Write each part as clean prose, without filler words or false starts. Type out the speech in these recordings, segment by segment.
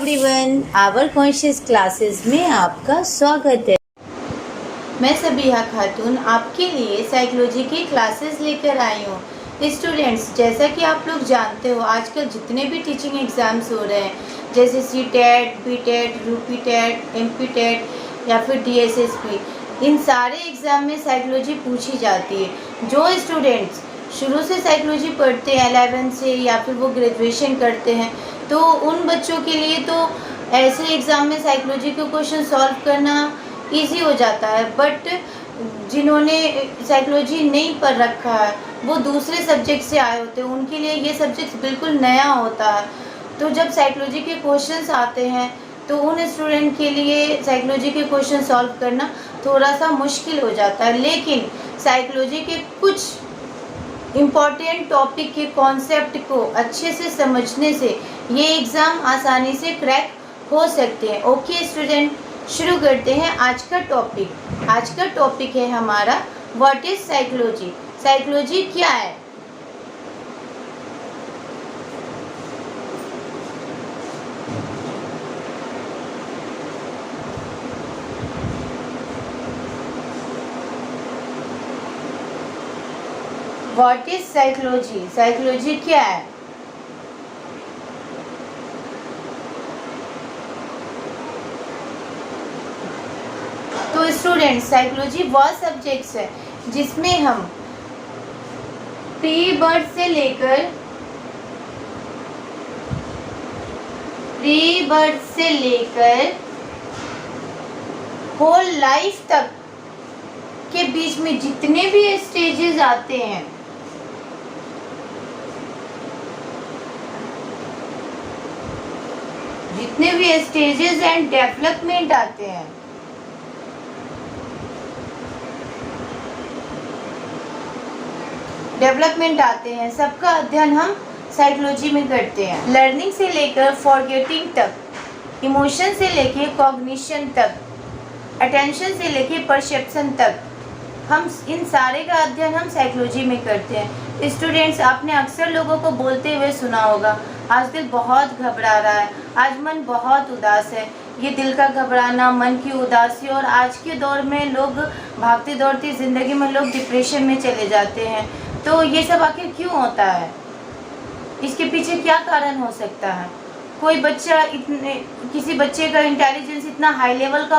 Everyone, our conscious classes में आपका स्वागत है। मैं सबिहा खातून आपके लिए साइकोलॉजी की क्लासेस लेकर आई हूँ। स्टूडेंट्स, जैसा कि आप लोग जानते हो, आजकल जितने भी टीचिंग एग्ज़ाम्स हो रहे हैं, जैसे सीटेट, बीटेट, यूपीटेट, एमपीटेट या फिर डीएसएसपी, इन सारे एग्ज़ाम में साइकोलॉजी पूछी जाती है। जो स्टूडेंट्स शुरू से साइकोलॉजी पढ़ते हैं 11 से या फिर वो ग्रेजुएशन करते हैं, तो उन बच्चों के लिए तो ऐसे एग्ज़ाम में साइकोलॉजी के क्वेश्चन सॉल्व करना इजी हो जाता है। बट जिन्होंने साइकोलॉजी नहीं पढ़ रखा है, वो दूसरे सब्जेक्ट से आए होते हैं, उनके लिए ये सब्जेक्ट बिल्कुल नया होता है। तो जब साइकोलॉजी के क्वेश्चंस आते हैं तो उन स्टूडेंट के लिए साइकोलॉजी के क्वेश्चन सॉल्व करना थोड़ा सा मुश्किल हो जाता है। लेकिन साइकोलॉजी के कुछ इम्पॉर्टेंट टॉपिक के कॉन्सेप्ट को अच्छे से समझने से ये एग्ज़ाम आसानी से क्रैक हो सकते हैं। ओके स्टूडेंट, शुरू करते हैं आज का टॉपिक। आज का टॉपिक है हमारा व्हाट इज़ साइकोलॉजी। साइकोलॉजी क्या है? What is psychology? साइकोलॉजी क्या है? तो स्टूडेंट, साइकोलॉजी वह सब्जेक्ट्स है जिसमें हम प्री बर्थ से लेकर होल लाइफ तक के बीच में जितने भी स्टेजेस आते हैं, जितने भी स्टेजेस एंड डेवलपमेंट आते हैं, सबका अध्ययन हम साइकोलॉजी में करते हैं। लर्निंग से लेकर फॉरगेटिंग तक, इमोशन से लेकर कॉग्निशन तक, अटेंशन से लेकर परसेप्शन तक, हम इन सारे का अध्ययन हम साइकोलॉजी में करते हैं। स्टूडेंट्स, आपने अक्सर लोगों को बोलते हुए सुना होगा, आज दिल बहुत घबरा रहा है, आज मन बहुत उदास है। ये दिल का घबराना, मन की उदासी, और आज के दौर में लोग भागती दौड़ती ज़िंदगी में लोग डिप्रेशन में चले जाते हैं। तो ये सब आखिर क्यों होता है? इसके पीछे क्या कारण हो सकता है? कोई बच्चा किसी बच्चे का इंटेलिजेंस इतना हाई लेवल का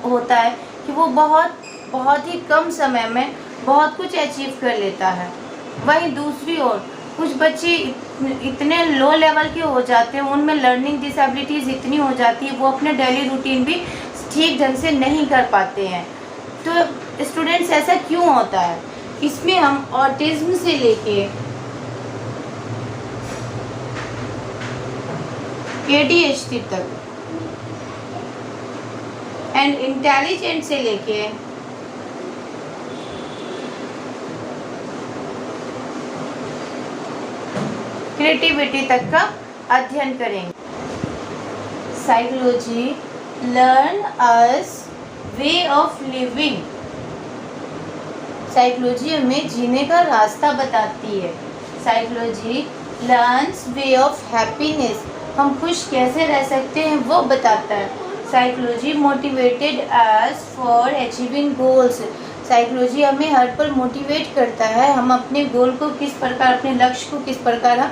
होता है कि वो बहुत ही कम समय में बहुत कुछ अचीव कर लेता है। वहीं दूसरी ओर कुछ बच्चे इतने लो लेवल के हो जाते हैं, उनमें लर्निंग डिसेबिलिटीज़ इतनी हो जाती है, वो अपने डेली रूटीन भी ठीक ढंग से नहीं कर पाते हैं। तो स्टूडेंट्स, ऐसा क्यों होता है? इसमें हम ऑटिज्म से लेके ADHD तक एंड इंटेलिजेंट से लेके क्रिएटिविटी तक का अध्ययन करेंगे। Psychology learn us way of living. Psychology हमें जीने का रास्ता बताती है। Psychology learns way of happiness, हम खुश कैसे रह सकते हैं वो बताता है। Psychology motivated us for achieving goals. Psychology हमें हर पल मोटिवेट करता है, हम अपने गोल को किस प्रकार, अपने लक्ष्य को किस प्रकार हम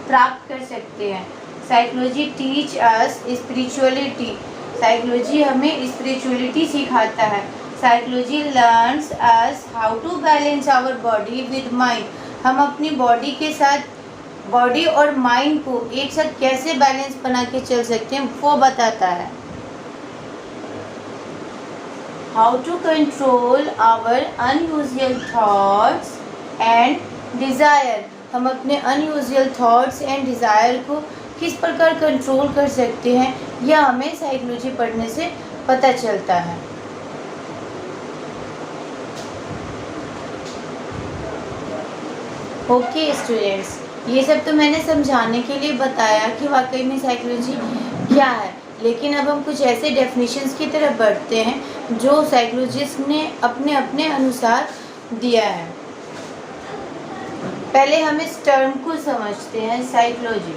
प्राप्त कर सकते हैं। Psychology teach us spirituality. Psychology हमें स्पिरिचुअलिटी सिखाता है। Psychology learns us how to balance our body with mind. हम अपनी बॉडी के साथ, बॉडी और माइंड को एक साथ कैसे बैलेंस बना के चल सकते हैं वो बताता है। How to control our unusual thoughts and desire. हम अपने अनयूजुअल थॉट्स एंड डिज़ायर को किस प्रकार कंट्रोल कर सकते हैं, यह हमें साइकोलॉजी पढ़ने से पता चलता है। ओके स्टूडेंट्स, ये सब तो मैंने समझाने के लिए बताया कि वाकई में साइकोलॉजी क्या है, लेकिन अब हम कुछ ऐसे डेफिनेशंस की तरफ बढ़ते हैं जो साइकोलॉजिस्ट ने अपने अपने अनुसार दिया है। पहले हम इस टर्म को समझते हैं, साइकोलॉजी।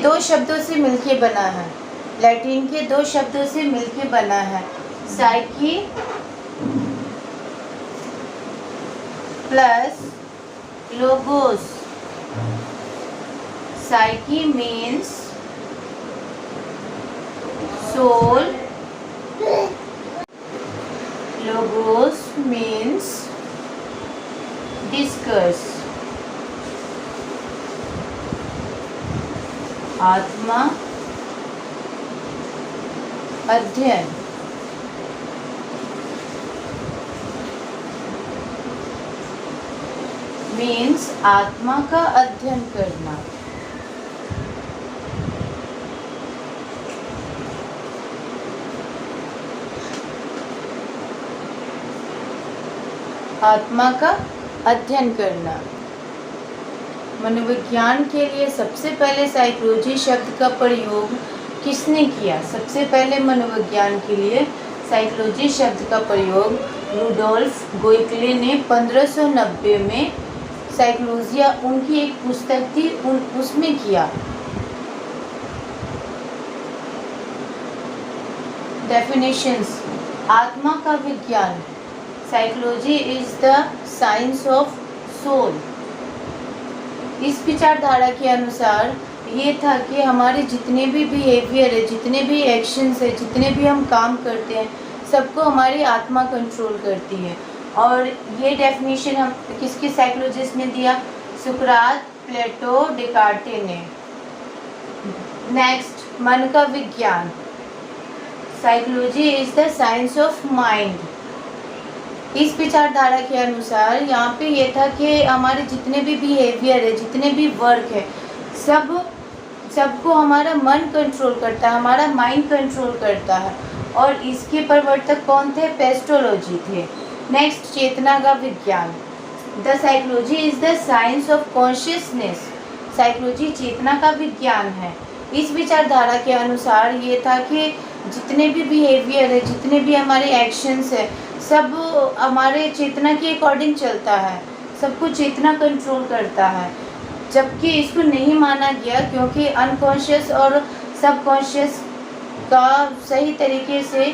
दो शब्दों से मिलके बना है, लैटिन के दो शब्दों से मिलके बना है, psyche plus logos. Psyche means soul, logos means discourse। आत्मा अध्ययन, मीन्स आत्मा का अध्ययन करना। आत्मा का अध्ययन करना। मनोविज्ञान के लिए सबसे पहले साइकोलॉजी शब्द का प्रयोग किसने किया? सबसे पहले मनोविज्ञान के लिए साइकोलॉजी शब्द का प्रयोग रुडोल्फ गोइकले ने 1590 में साइकोलॉजिया, उनकी एक पुस्तक थी, उसमें किया। डेफिनेशंस। आत्मा का विज्ञान, psychology is the science of soul. इस विचारधारा के अनुसार ये था कि हमारे जितने भी बिहेवियर है, जितने भी एक्शंस है, जितने भी हम काम करते हैं, सबको हमारी आत्मा कंट्रोल करती है। और ये डेफिनेशन हम किसके साइकोलॉजिस्ट ने दिया? सुकरात, प्लेटो, डेकार्टे ने। नेक्स्ट, मन का विज्ञान, psychology is the science of mind. इस विचारधारा के अनुसार यहाँ पे ये था कि हमारे जितने भी बिहेवियर है, जितने भी वर्क है, सबको हमारा मन कंट्रोल करता है, हमारा माइंड कंट्रोल करता है। और इसके प्रवर्तक कौन थे? पेस्टोलॉजी थे। नेक्स्ट, चेतना का विज्ञान, the psychology is the science of consciousness. Psychology चेतना का विज्ञान है। इस विचारधारा के अनुसार ये था कि जितने भी बिहेवियर है, जितने भी हमारे एक्शंस है, सब हमारे चेतना के अकॉर्डिंग चलता है, सबको चेतना कंट्रोल करता है। जबकि इसको नहीं माना गया क्योंकि अनकॉन्शियस और सबकॉन्शियस का सही तरीके से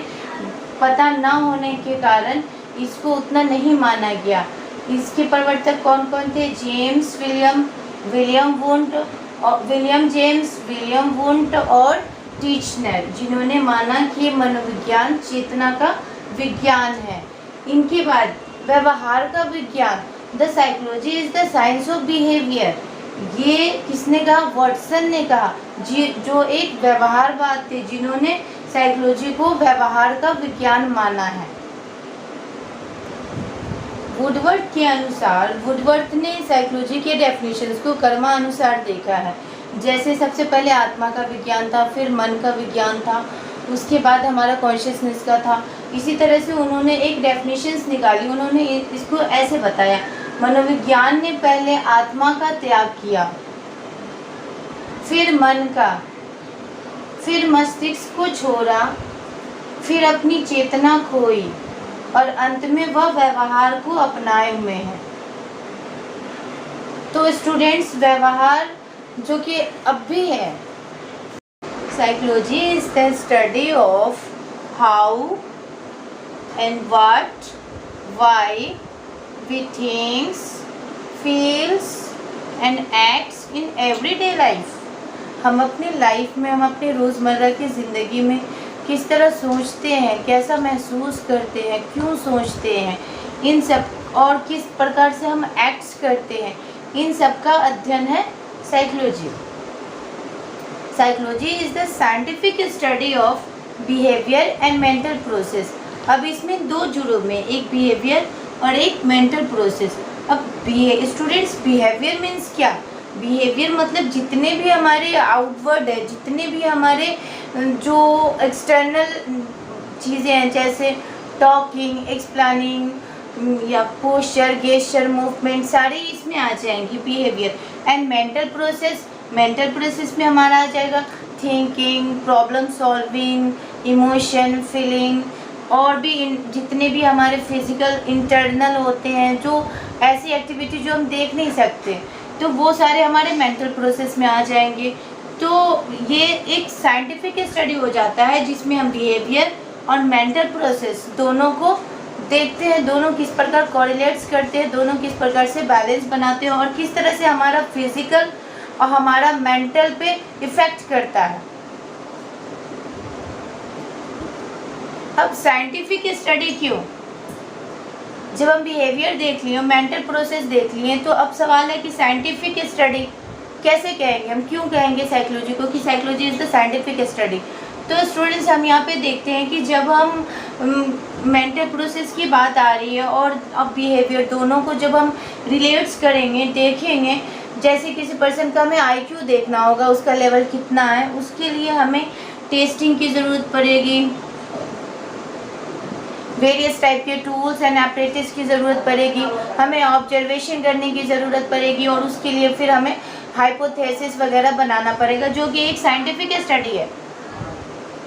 पता ना होने के कारण इसको उतना नहीं माना गया। इसके प्रवर्तक कौन कौन थे? जेम्स विलियम वुंट और टीचनर, जिन्होंने माना कि मनोविज्ञान चेतना का विज्ञान है। इनके बाद व्यवहार का विज्ञान, the psychology is the science of behaviour. ये किसने कहा? वॉटसन ने कहा, जो एक व्यवहारवाद थे, जिन्होंने साइकोलॉजी को व्यवहार का विज्ञान माना है। वुडवर्थ के अनुसार, वुडवर्थ ने साइकोलॉजी के डेफिनेशंस को क्रमानुसार देखा है। जैसे सबसे पहले आत्मा का विज्ञान था, फिर मन का विज्ञान था, उसके बाद हमारा कॉन्शियसनेस का था। इसी तरह से उन्होंने एक डेफिनेशंस निकाली। उन्होंने इसको ऐसे बताया, मनोविज्ञान ने पहले आत्मा का त्याग किया, फिर मन का, फिर मस्तिष्क को छोड़ा, फिर अपनी चेतना खोई और अंत में वह व्यवहार को अपनाए हुए हैं। तो स्टूडेंट्स, व्यवहार जो कि अब भी है, psychology is the study of how and what, why we thinks, feels and acts in everyday life. हम अपनी लाइफ में, हम अपने रोज़मर्रा की ज़िंदगी में किस तरह सोचते हैं, कैसा महसूस करते हैं, क्यों सोचते हैं, इन सब, और किस प्रकार से हम एक्ट्स करते हैं, इन सब का अध्ययन है psychology. Psychology is the scientific study of behaviour and mental process. अब इसमें दो जुड़ों में, एक बिहेवियर और एक मेंटल प्रोसेस। अब स्टूडेंट्स, बिहेवियर मीन्स क्या? बिहेवियर मतलब जितने भी हमारे आउटवर्ड है, जितने भी हमारे जो एक्सटर्नल चीज़ें हैं, जैसे टॉकिंग, एक्सप्लेनिंग या पोस्चर, गेस्चर, मूवमेंट, सारी इसमें आ जाएंगी बिहेवियर। एंड मेंटल प्रोसेस में हमारा आ जाएगा thinking, problem solving, emotion, feeling, और भी जितने भी हमारे फिजिकल इंटरनल होते हैं, जो ऐसी एक्टिविटी जो हम देख नहीं सकते, तो वो सारे हमारे मेंटल प्रोसेस में आ जाएंगे। तो ये एक साइंटिफिक स्टडी हो जाता है जिसमें हम बिहेवियर और मेंटल प्रोसेस दोनों को देखते हैं, दोनों किस प्रकार कोरिलेट्स करते हैं, दोनों किस प्रकार से बैलेंस बनाते हैं और किस तरह से हमारा फिजिकल और हमारा मेंटल पे इफ़ेक्ट करता है। अब साइंटिफिक स्टडी क्यों? जब हम बिहेवियर देख लिए, मेंटल प्रोसेस देख लिए, तो अब सवाल है कि साइंटिफिक स्टडी कैसे कहेंगे, हम क्यों कहेंगे साइकोलॉजी को कि psychology is the scientific study. तो स्टूडेंट्स, हम यहाँ पे देखते हैं कि जब हम मेंटल प्रोसेस की बात आ रही है और अब बिहेवियर, दोनों को जब हम रिलेट्स करेंगे, देखेंगे, जैसे किसी पर्सन का हमें IQ देखना होगा, उसका लेवल कितना है, उसके लिए हमें टेस्टिंग की ज़रूरत पड़ेगी, वेरियस टाइप के टूल्स एंड एपरेटिस की ज़रूरत पड़ेगी, हमें ऑब्जर्वेशन करने की ज़रूरत पड़ेगी और उसके लिए फिर हमें हाइपोथेसिस वगैरह बनाना पड़ेगा, जो कि एक साइंटिफिक स्टडी है।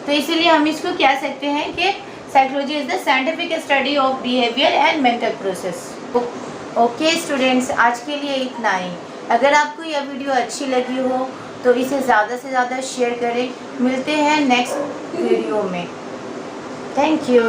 तो इसीलिए हम इसको कह सकते हैं कि psychology is the scientific study of behaviour and mental process. Okay students, आज के लिए इतना ही। अगर आपको यह वीडियो अच्छी लगी हो तो इसे ज़्यादा से ज़्यादा शेयर करें। मिलते हैं नेक्स्ट वीडियो में। Thank you.